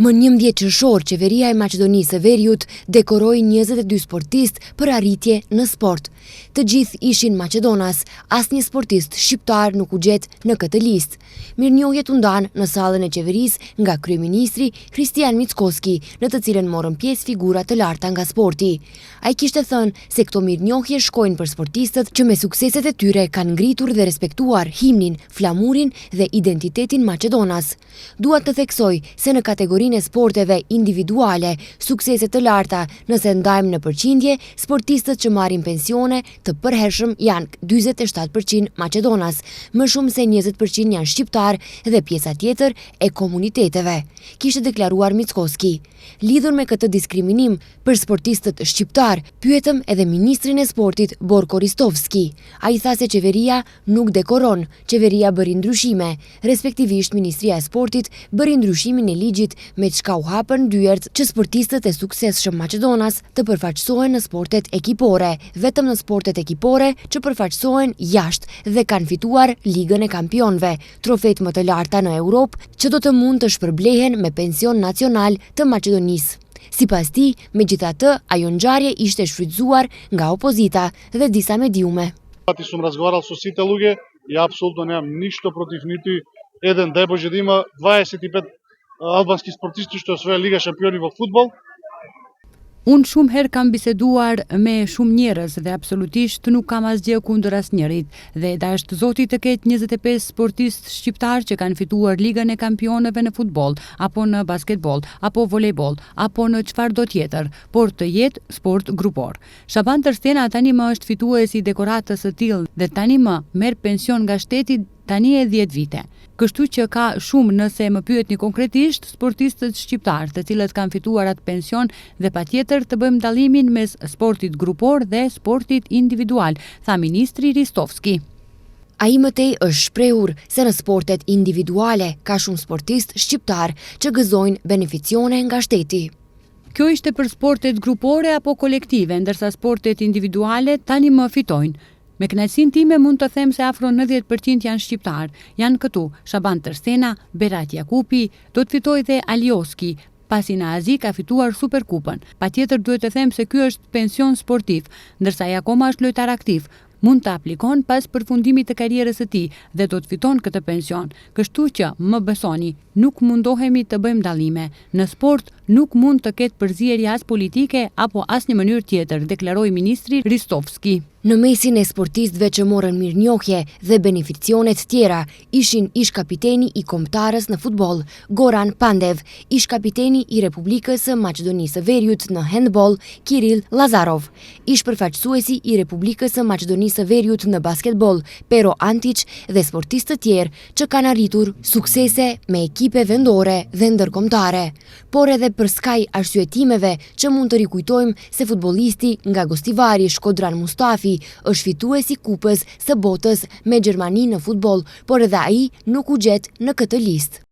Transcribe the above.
Më 11 qershor, qeveria e Maqedonisë së Veriut dekoroi 22 sportistë për arritje në sport. Të gjithë ishin maqedonas, asnjë sportist shqiptar nuk u gjet në këtë listë. Mirënjohjet u ndan në sallën e qeverisë nga kryeministri Kristian Mickoski, në të cilën morën pjesë figura të larta nga sporti. Ai kishte thënë se këto mirënjohje shkojnë për sportistët që me sukseset e tyre kanë ngritur dhe respektuar himnin, flamurin dhe identitetin maqedonas. Dua të theksoj se në kategorinë e sporteve individuale, sukseset të larta, nëse ndajmë në përqindje, sportistët që marrin pensione të përhershëm janë 47% maqedonas, më shumë se 20% janë shqiptar dhe pjesa tjetër e komuniteteve, kishte deklaruar Mickoski. Lidhur me këtë diskriminim për sportistët shqiptar, pyetëm edhe ministrin e sportit Borko Ristovski. Ai tha se qeveria nuk dekoron, qeveria bëri ndryshime, respektivisht Ministria e Sportit bëri ndryshimin e ligjit me çka u hapën dyert që sportistët e suksesshëm maqedonas të përfaqësohen në sportet ekipore, vetëm në sportet ekipore që përfaqësohen jashtë dhe kanë fituar Ligën e Kampionëve, trofejt më të larta në Europë që do të mund të shpërblehen me pension nacional të Maqedonisë. Sipas tij, megjithatë, ajo ngjarje ishte shfrytzuar nga opozita dhe disa mediume. Съм разговарял с сите луѓе и апсолутно немам ништо против ниту еден, дај Боже да има 25 албански спортисти што освоја Лига шампиони во фудбал. Unë shumë herë kam biseduar me shumë njerëz dhe absolutisht nuk kam asgjë kundër asnjërit dhe dasht Zoti të ketë 25 sportistë shqiptar që kanë fituar Ligën e Kampionëve në futboll, apo në basketbol, apo volejbol, apo në çfarëdo tjetër, por të jetë sport grupor. Shaban Tërstena tani më është fituesi i dekoratës së tillë dhe tani më merr pension nga shteti tani e 10 vite. Kështu që ka shumë nëse më pyetni konkretisht sportistët shqiptar të cilët kanë fituar atë pension dhe patjetër të bëjmë dallimin mes sportit grupor dhe sportit individual, tha ministri Ristovski. Ai mëtej është shprehur se në sportet individuale ka shumë sportistë shqiptar që gëzojnë beneficione nga shteti. Kjo ishte për sportet grupore apo kolektive, ndërsa sportet individuale tani më fitojnë. Me kënaqësinë time mund të them se afro 90% janë shqiptar. Janë këtu Shaban Tërstena, Berat Jakupi, do të fitojë dhe Alioski, pasi në Azi ka fituar Superkupën. Patjetër duhet të them se ky është pension sportiv, ndërsa ai akoma është lojtar aktiv. Mund të aplikon pas përfundimit të karrierës së tij dhe do të fiton këtë pension. Kështu që më besoni, nuk mundohemi të bëjmë dallime. Në sport nuk mund të ketë përzierje as politike apo asnjë mënyrë tjetër, deklaroi ministri Ristovski. Në mesin e sportistëve që morën mirënjohje dhe beneficionet tjera ishin ish kapiteni i kombëtarës në futboll, Goran Pandev, ish kapiteni i Republikës së Maqedonisë së Veriut në handball, Kiril Lazarov, ish përfaqësuesi i Republikës së Maqedonisë së Veriut në basketball, Pero Antic dhe sportistë të tjerë që kanë arritur suksese me ekipe vendore dhe ndërkombëtare. Por edhe për skaj arsyetimeve që mund të rikujtojmë se futbollisti nga Gostivari Shkodran Mustafi është fituesi kupës së botës me Gjermani në futboll, por edhe ai nuk u gjet në këtë listë.